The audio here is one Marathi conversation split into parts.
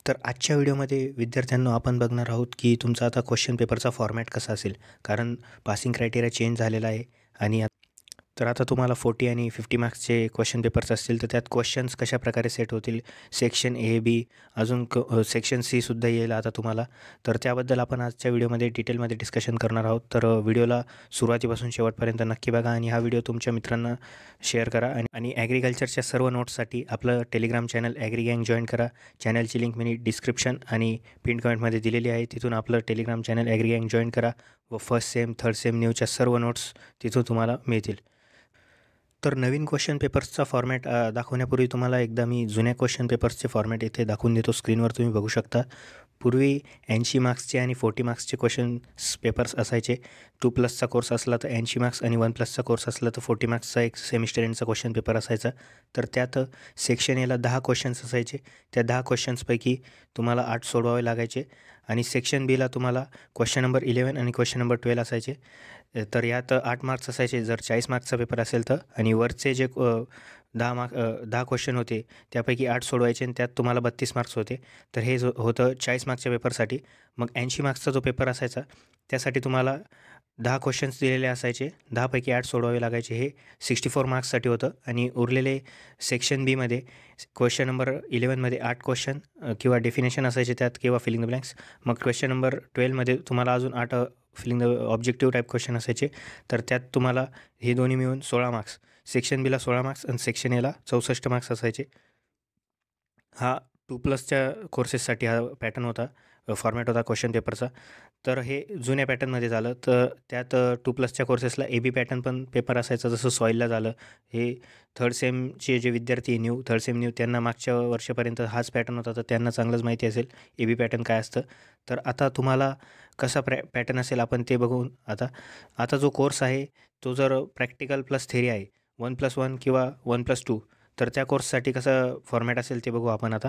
तर आजच्या व्हिडिओमध्ये विद्यार्थ्यांनो आपण बघणार आहोत की तुमचा आता क्वेश्चन पेपरचा फॉर्मॅट कसा असेल. कारण पासिंग क्रायटेरिया चेंज झालेला आहे आणि तर आता तुम्हाला 40 आणि 50 मार्क्सचे क्वेश्चन पेपर्स असतील, तर त्यात क्वेश्चन्स कशाप्रकारे सेट होतील, सेक्शन ए, बी, अजून सेक्शन सीसुद्धा येईल आता तुम्हाला. तर त्याबद्दल आपण आजच्या व्हिडिओमध्ये डिटेलमध्ये डिस्कशन करणार आहोत. तर व्हिडिओला सुरुवातीपासून शेवटपर्यंत नक्की बघा आणि हा व्हिडिओ तुमच्या मित्रांना शेअर करा. आणि ॲग्रिकल्चरच्या सर्व नोट्ससाठी आपलं टेलिग्राम चॅनल ॲग्री गँग जॉईन करा. चॅनलची लिंक मी डिस्क्रिप्शन आणि पिन कमेंटमध्ये दिलेली आहे. तिथून आपलं टेलिग्राम चॅनल ॲग्री गँग जॉईन करा व फर्स्ट सेम, थर्ड सेम न्यूजच्या सर्व नोट्स तिथून तुम्हाला मिळतील. तर नवीन क्वेश्चन पेपर्सचा फॉर्मॅट दाखवण्यापूर्वी तुम्हाला एकदा मी जुन्या क्वेश्चन पेपर्सचे फॉर्मॅट इथे दाखवून देतो. स्क्रीनवर तुम्ही बघू शकता. पूर्वी 80 मार्क्सचे आणि 40 मार्क्सचे क्वेश्चन्स पेपर्स असायचे. 2+चा कोर्स असला तर 80 मार्क्स आणि 1+चा कोर्स असला तर 40 मार्क्सचा एक सेमिस्टर एंडचा क्वेश्चन पेपर असायचा. तर त्यात सेक्शन एला 10 क्वेश्चन्स असायचे. त्या 10 क्वेश्चन्सपैकी तुम्हाला 8 सोडवावे लागायचे आणि सेक्शन बीला तुम्हाला क्वेश्चन नंबर 11 आणि क्वेश्चन नंबर 12 असायचे. तर यात 8 मार्क्स असायचे जर 40 मार्क्सचा पेपर असेल तर. आणि वरचे जे 10 क्वेश्चन होते त्यापैकी 8 सोडवायचे आणि त्यात तुम्हाला 32 मार्क्स होते. तर हे होतं 40 मार्क्सच्या पेपरसाठी. मग 80 मार्क्सचा जो पेपर असायचा त्यासाठी तुम्हाला 10 क्वेश्चन्स दिलेले असायचे. 10 पैकी 8 सोडवावे लागायचे. हे 64 मार्क्ससाठी होतं. आणि उरलेले सेक्शन बीमध्ये क्वेश्चन नंबर 11मध्ये 8 क्वेश्चन किंवा डेफिनेशन असायचे त्यात किंवा फिलिंग द ब्लँक्स. मग क्वेश्चन नंबर 12मध्ये तुम्हाला अजून 8 filling the objective type question असायचे. तर त्यात तुम्हाला हे दोन्ही मिळून 16 मार्क्स. सेक्शन बीला 16 मार्क्स आणि सेक्शन एला 64 मार्क्स असायचे. हा 2+च्या कोर्सेससाठी हा पॅटर्न होता, फॉर्मॅट होता क्वेश्चन पेपरचा. तर हे जुन्या पॅटर्नमध्ये झालं. तर त्यात 2+च्या कोर्सेसला ए बी पॅटर्न पण पेपर असायचा, जसं सॉईलला झालं. हे थर्ड सेमचे जे विद्यार्थी थर्ड सेम न्यू त्यांना मागच्या वर्षापर्यंत हाच पॅटर्न होता, तर त्यांना चांगलंच माहिती असेल ए बी पॅटर्न काय असतं. तर आता तुम्हाला कसा पॅटर्न असेल आपण ते बघून. आता जो कोर्स आहे तो जर प्रॅक्टिकल प्लस थेरी आहे, 1+1 किंवा 1+2, तर त्या कोर्ससाठी कसं फॉर्मॅट असेल ते बघू आपण आता.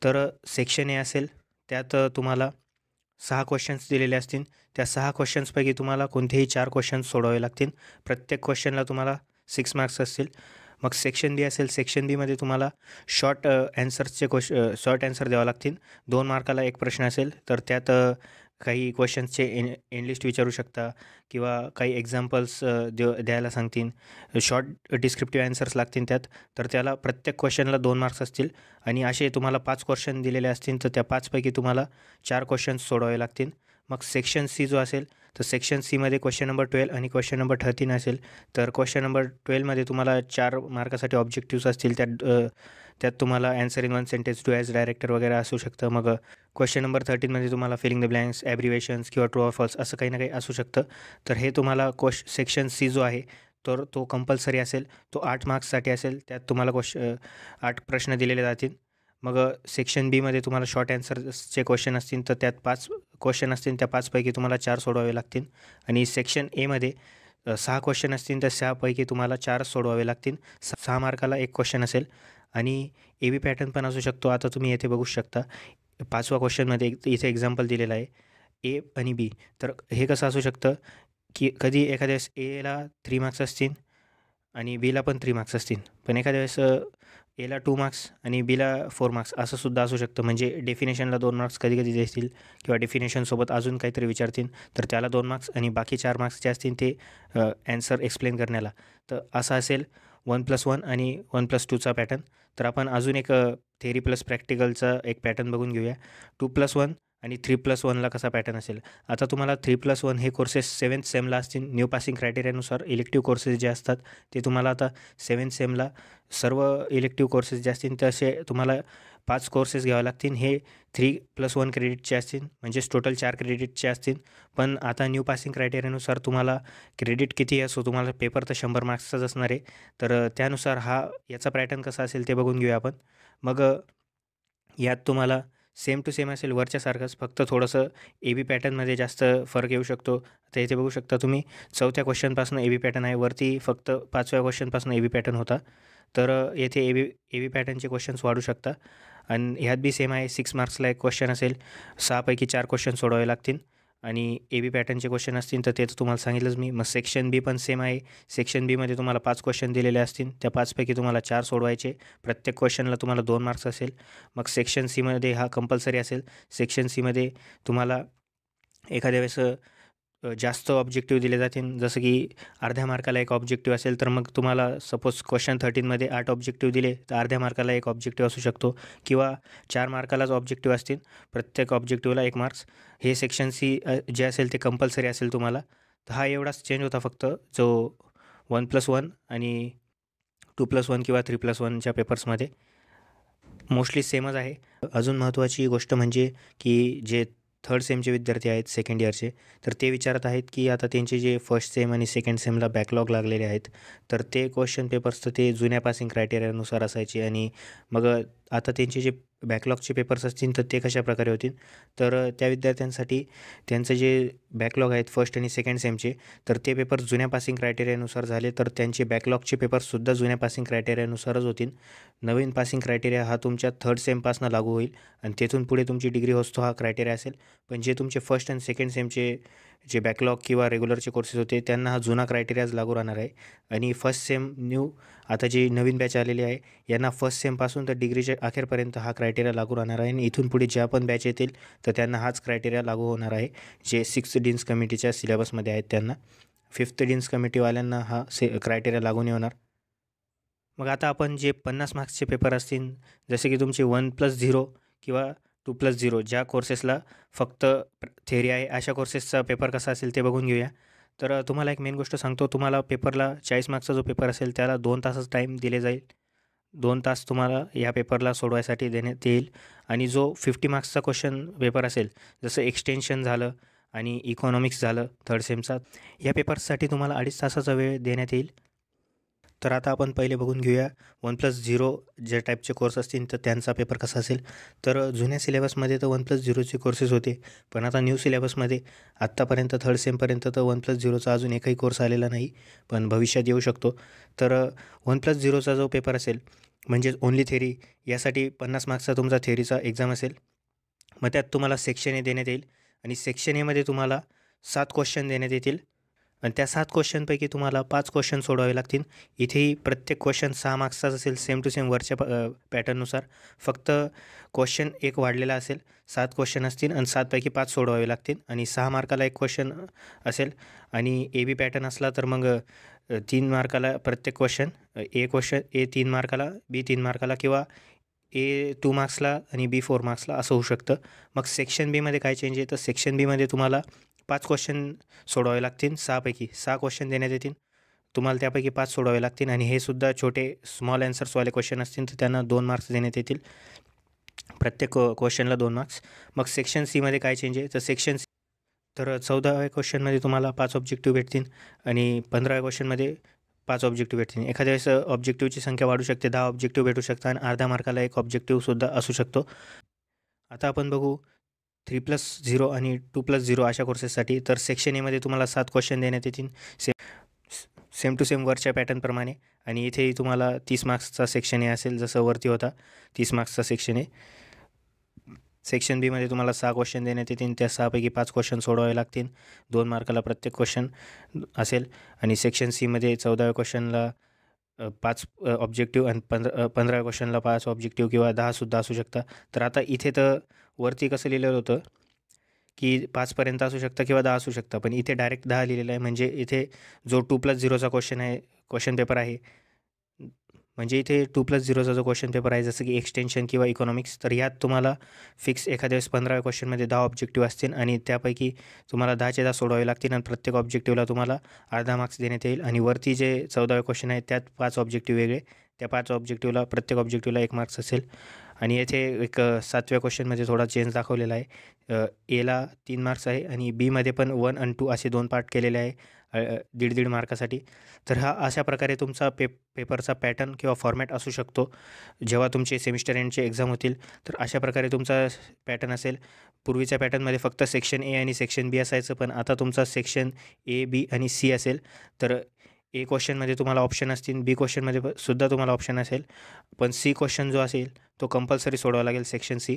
तर सेक्शन ए असेल, त्यात तुम्हाला 6 क्वेश्चन्स दिलेले असतील. त्या 6 क्वेश्चन्सपैकी तुम्हाला कोणतेही 4 क्वेश्चन्स सोडवावे लागतील. प्रत्येक क्वेश्चनला तुम्हाला 6 मार्क्स असतील. मग सेक्शन बी असेल, सेक्शन बीमध्ये तुम्हाला शॉर्ट शॉर्ट ॲन्सर द्यावं लागतील. 2 मार्काला एक प्रश्न असेल. तर त्यात काही क्वेश्चन्सचे एंडलिस्ट विचारू शकता किंवा काही एक्झाम्पल्स द्यायला सांगतील. शॉर्ट डिस्क्रिप्टिव्ह ॲन्सर्स लागतील त्यात. तर त्याला प्रत्येक क्वेश्चनला 2 मार्क्स असतील. आणि असे तुम्हाला 5 क्वेश्चन दिलेले असतील, तर त्या 5 पैकी तुम्हाला 4 क्वेश्चन्स सोडवावे लागतील. मग सेक्शन सी जो असेल, तर सेक्शन सीमध्ये क्वेश्चन नंबर 12 आणि क्वेश्चन नंबर 13 असेल. तर क्वेश्चन नंबर 12मध्ये तुम्हाला 4 मार्कासाठी ऑब्जेक्टिव्स असतील. त्यात तुम्हाला answer in 1 sentence, do as director वगैरे असू शकतं. मग क्वेश्चन नंबर 13मध्ये तुम्हाला फिलिंग द ब्लँक्स, ॲब्रिवेशन्स किंवा ट्रू ऑर फॉल्स असं काही ना काही असू शकतं. तर हे तुम्हाला सेक्शन सी जो आहे तर तो कंपल्सरी असेल. तो 8 मार्क्ससाठी असेल. त्यात तुम्हाला 8 प्रश्न दिलेले जातील. मग सेक्शन बीमध्ये तुम्हाला शॉर्ट ॲन्सर्सचे क्वेश्चन असतील, तर त्यात 5 क्वेश्चन असतील. त्या 5 पैकी तुम्हाला 4 सोडवावे लागतील. आणि सेक्शन एमध्ये 6 क्वेश्चन असतील, तर 6 पैकी तुम्हाला 4 सोडवावे लागतील. 6 मार्काला एक क्वेश्चन असेल. आणि ए बी पॅटर्न पण असू शकतो. आता तुम्ही येथे बघू शकता 5व्या क्वेश्चनमध्ये इथे एक्झाम्पल दिलेलं आहे ए आणि बी. तर हे कसं असू शकतं की कधी एखाद्या वेळेस एला 3 मार्क्स असतील आणि बीला पण 3 मार्क्स असतील, पण एखाद्या वेळेस एला 2 मार्क्स आणि बीला 4 मार्क्स असं सुद्धा असू शकतं. म्हणजे डेफिनेशनला 2 मार्क्स कधी कधी देतील किंवा डेफिनेशनसोबत अजून काहीतरी विचारतील, तर त्याला 2 मार्क्स आणि बाकी 4 मार्क्स जे असतील ते ॲन्सर एक्सप्लेन करण्याला. तर असं असेल 1+1 आणि 1+2चा पॅटर्न. तर आपण अजून एक थेरी प्लस प्रॅक्टिकलचा एक पॅटर्न बघून घेऊया. 2+1 आणि 3+1ला कसा पॅटर्न असेल. आता तुम्हाला 3+1 हे कोर्सेस 7th सेमला असतील. न्यू पासिंग क्रायटेरियानुसार इलेक्टिव्ह कोर्सेस जे असतात ते तुम्हाला आता 7th सेमला सर्व इलेक्टिव्ह कोर्सेस जे असतील तसे तुम्हाला 5 कोर्सेस घ्यावे लागतील. हे 3+1 क्रेडिटचे असतील, म्हणजेच टोटल 4 क्रेडिटचे असतील. पण आता न्यू पासिंग क्रायटेरियानुसार तुम्हाला क्रेडिट किती असो, तुम्हाला पेपर तर 100 मार्क्सचाच असणार आहे. तर त्यानुसार याचा पॅटर्न कसा असेल ते बघून घेऊया आपण. मग यात तुम्हाला सेम टू सेम असेल वरच्यासारखंच, फक्त थोडंसं ए बी पॅटर्नमध्ये जास्त फरक येऊ शकतो. आता इथे बघू शकता तुम्ही 4थ्या क्वेश्चनपासून ए बी पॅटर्न आहे. वरती फक्त 5व्या क्वेश्चनपासून ए बी पॅटर्न होता. तर येथे ए बी पॅटर्नचे क्वेश्चन्स वाढू शकता. आणि ह्यात बी सेम आहे. 6 मार्क्सला एक क्वेश्चन असेल. 6 पैकी 4 क्वेश्चन सोडवावे लागतील. आणि ए बी पॅटर्नचे क्वेश्चन असतील तर ते तर तुम्हाला सांगितलंच मी. मग सेक्शन बी पण सेम आहे. सेक्शन बीमध्ये तुम्हाला 5 क्वेश्चन दिलेले असतील. त्या 5पैकी तुम्हाला 4 सोडवायचे. प्रत्येक क्वेश्चनला तुम्हाला 2 मार्क्स असेल. मग सेक्शन सीमध्ये हा कंपल्सरी असेल. सेक्शन सीमध्ये तुम्हाला एखाद्या वेळेस जास्त ऑब्जेक्टिव्ह दिले जातील. जसं की अर्ध्या मार्काला एक ऑब्जेक्टिव्ह असेल तर मग तुम्हाला सपोज क्वेश्चन 13मध्ये 8 ऑब्जेक्टिव्ह दिले तर अर्ध्या मार्काला एक ऑब्जेक्टिव्ह असू शकतो किंवा 4 मार्कालाच ऑब्जेक्टिव्ह असतील. प्रत्येक ऑब्जेक्टिव्हला 1 मार्क्स. हे सेक्शन सी जे असेल ते कंपल्सरी असेल तुम्हाला. तर हा एवढाच चेंज होता फक्त, जो 1+1 आणि 2+1 किंवा 3+1च्या पेपर्समध्ये मोस्टली सेमच आहे. अजून महत्त्वाची गोष्ट म्हणजे की जे थर्ड सेमचे विद्यार्थी आहेत सेकंड इयरचे, तर ते विचारत आहेत की आता त्यांचे जे फर्स्ट सेम आणि सेकंड सेमला बॅकलॉग लागलेले आहेत, तर ते क्वेश्चन पेपर्स तर ते जुन्या पासिंग क्रायटेरियानुसार असायचे आणि मग आता त्यांचे जे बॅकलॉगचे पेपर्स असतील तर ते कशाप्रकारे होतील. तर त्या विद्यार्थ्यांसाठी त्यांचं जे बॅकलॉग आहेत फर्स्ट आणि सेकंड सेमचे, तर ते पेपर्स जुन्या पासिंग क्रायटेरियानुसार झाले तर त्यांचे बॅकलॉगचे पेपर्ससुद्धा जुन्या पासिंग क्रायटेरियानुसारच होतील. नवीन पासिंग क्रायटेरिया हा तुमच्या थर्ड सेमपासून लागू होईल आणि तेथून पुढे तुमची डिग्री होतो हा क्रायटेरिया असेल. पण जे तुमचे फर्स्ट आणि सेकंड सेमचे जे बॅकलॉग किंवा रेग्युलरचे कोर्सेस होते त्यांना हा जुना क्रायटेरियाच लागू राहणार आहे. आणि फर्स्ट सेम आता जी नवीन बॅच आलेली आहे यांना फर्स्ट सेमपासून तर डिग्रीच्या अखेरपर्यंत हा क्रायटेरिया लागू राहणार आहे आणि इथून पुढे ज्या पण बॅच येतील तर त्यांना हाच क्रायटेरिया लागू होणार आहे. जे 6th डीन्स कमिटीच्या सिलेबसमध्ये आहेत त्यांना. 5th डीन्स कमिटीवाल्यांना हा क्रायटेरिया लागू नाही होणार. मग आता आपण जे 50 मार्क्सचे पेपर असतील, जसे की तुमचे 1+0 किंवा 2+0 ज्या कोर्सेसला फक्त थेअरी आहे अशा कोर्सेसचा पेपर कसा असेल ते बघून घेऊया. तर तुम्हाला एक मेन गोष्ट सांगतो, तुम्हाला पेपरला 40 मार्क्सचा जो पेपर असेल त्याला 2 तासच टाईम दिले जाईल. 2 तास तुम्हाला या पेपरला सोडवायसाठी देण्यात येईल. आणि जो 50 मार्क्सचा क्वेश्चन पेपर असेल, जसं एक्सटेन्शन झालं आणि इकॉनॉमिक्स झालं थर्ड सेमचा, या पेपर्ससाठी तुम्हाला 2.5 तासाचा वेळ देण्यात येईल. तर आता आपण पहिले बघून घेऊया 1+0 जे टाईपचे कोर्स असतील तर त्यांचा पेपर कसा असेल. तर जुन्या सिलेबसमध्ये तर 1+0चे कोर्सेस होते, पण आता न्यू सिलेबसमध्ये आत्तापर्यंत थर्ड सेमपर्यंत तर 1+0चा अजून एकही कोर्स आलेला नाही, पण भविष्यात येऊ शकतो. तर 1+0चा जो पेपर असेल म्हणजेच ओन्ली थेरी, यासाठी 50 मार्क्सचा तुमचा थेरीचा एक्झाम असेल. मग त्यात तुम्हाला सेक्शन ए देण्यात येईल आणि सेक्शन एमध्ये तुम्हाला 7 क्वेश्चन देण्यात येतील आणि त्या 7 क्वेश्चनपैकी तुम्हाला 5 क्वेश्चन सोडवावे लागतील. इथेही प्रत्येक क्वेश्चन 6 मार्क्सचाच असेल, सेम टू सेम वरच्या पॅटर्ननुसार. फक्त क्वेश्चन एक वाढलेला असेल. 7 क्वेश्चन असतील आणि 7पैकी 5 सोडवावे लागतील आणि 6 मार्काला एक क्वेश्चन असेल. आणि ए बी पॅटर्न असला तर मग 3 मार्काला प्रत्येक क्वेश्चन. ए 3 मार्काला, बी 3 मार्काला किंवा ए 2 मार्क्सला आणि बी 4 मार्क्सला असं होऊ शकतं. मग सेक्शन बीमध्ये काय चेंज आहे, तर सेक्शन बीमध्ये तुम्हाला 5 क्वेश्चन सोडवावे लागतील. 6पैकी 6 क्वेश्चन देण्यात येतील. तुम्हाला त्यापैकी 5 सोडवावे लागतील आणि हे सुद्धा छोटे स्मॉल ॲन्सर्सवाले क्वेश्चन असतील तर त्यांना 2 मार्क्स देण्यात येतील. प्रत्येक क्वेश्चनला 2 मार्क्स. मग सेक्शन सीमध्ये काय चेंज आहे, तर सेक्शन सी तर 14व्या क्वेश्चनमध्ये तुम्हाला 5 ऑब्जेक्टिव्ह भेटतील आणि 15व्या क्वेश्चनमध्ये 5 ऑब्जेक्टिव्ह भेटतील. एखाद्या वेळेस ऑब्जेक्टिव्हची संख्या वाढू शकते, 10 ऑब्जेक्टिव्ह भेटू शकतात आणि अर्ध्या मार्काला एक ऑब्जेक्टिव्हसुद्धा असू शकतो. आता आपण बघू 3+0 आणि 2+0 अशा कोर्सेससाठी. तर सेक्शन एमध्ये तुम्हाला 7 क्वेश्चन देण्यात येतील सेम टू सेम वरच्या पॅटर्नप्रमाणे आणि इथेही तुम्हाला 30 मार्क्सचा सेक्शन ए असेल, जसं वरती होता 30 मार्क्सचा सेक्शन ए. सेक्शन बीमध्ये तुम्हाला 6 क्वेश्चन देण्यात येतील. त्या 6पैकी 5 क्वेश्चन सोडवावे लागतील. 2 मार्काला प्रत्येक क्वेश्चन असेल. आणि सेक्शन सीमध्ये 14व्या क्वेश्चनला 5 ऑब्जेक्टिव्ह आणि 15व्या क्वेश्चनला 5 ऑब्जेक्टिव्ह किंवा 10सुद्धा असू शकतात. तर आता इथे तर वरती कसं लिहिलेलं होतं की 5पर्यंत असू शकतं किंवा 10 असू शकतं, पण इथे डायरेक्ट 10 लिहिलेलं आहे. म्हणजे इथे जो 2+0चा क्वेश्चन पेपर आहे, म्हणजे इथे 2+0चा जो क्वेश्चन पेपर आहे जसं की एक्सटेन्शन किंवा इकॉनॉमिक्स, तर यात तुम्हाला फिक्स एखाद्या वेळेस 15व्या क्वेश्चनमध्ये 10 ऑब्जेक्टिव्ह असतील आणि त्यापैकी तुम्हाला 10चे 10 सोडवावे लागतील आणि प्रत्येक ऑब्जेक्टिव्हला तुम्हाला अर्धा मार्क्स देण्यात येईल. आणि वरती जे 14वे क्वेश्चन आहेत त्यात 5 ऑब्जेक्टिव्ह वेगळे, त्या 5 ऑब्जेक्टिव्हला प्रत्येक ऑब्जेक्टिव्हला 1 मार्क्स असेल. आणि येथे एक 7व्या क्वेश्चनमध्ये थोडा चेंज दाखवलेला आहे. एला 3 मार्क्स आहे आणि बीमध्ये पण 1 आणि 2 असे 2 पार्ट केलेले आहे 1.5 मार्कासाठी. तर हा अशा प्रकारे तुमचा पेपरचा पॅटर्न किंवा फॉर्मॅट असू शकतो जेव्हा तुमचे सेमिस्टर एंडचे एक्झाम होतील. तर अशा प्रकारे तुमचा पॅटर्न असेल. पूर्वीच्या पॅटर्नमध्ये फक्त सेक्शन ए आणि सेक्शन बी असायचं, पण आता तुमचा सेक्शन ए, बी आणि सी असेल. तर ए क्वेश्चनमध्ये तुम्हाला ऑप्शन असतील, बी क्वेश्चनमध्ये सुद्धा तुम्हाला ऑप्शन असेल, पण सी क्वेश्चन जो असेल तो कंपल्सरी सोडवावा लागेल सेक्शन सी.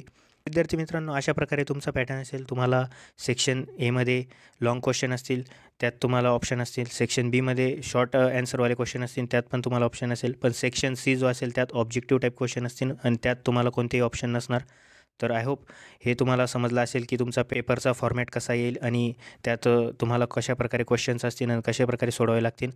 विद्यार्थी मित्रांनो, अशा प्रकारे तुमचा पॅटर्न असेल. तुम्हाला सेक्शन एमध्ये लाँग क्वेश्चन असतील, त्यात तुम्हाला ऑप्शन असतील. सेक्शन बीमध्ये शॉर्ट ॲन्सरवाले क्वेश्चन असतील, त्यात पण तुम्हाला ऑप्शन असेल. पण सेक्शन सी जो असेल त्यात ऑब्जेक्टिव्ह टाईप क्वेश्चन असतील आणि त्यात तुम्हाला कोणतेही ऑप्शन नसणार. तर आय होप हे तुम्हाला समजलं असेल की तुमचा पेपरचा फॉर्मॅट कसा येईल आणि त्यात तुम्हाला कशाप्रकारे क्वेश्चन्स असतील आणि कशाप्रकारे सोडवावे लागतील.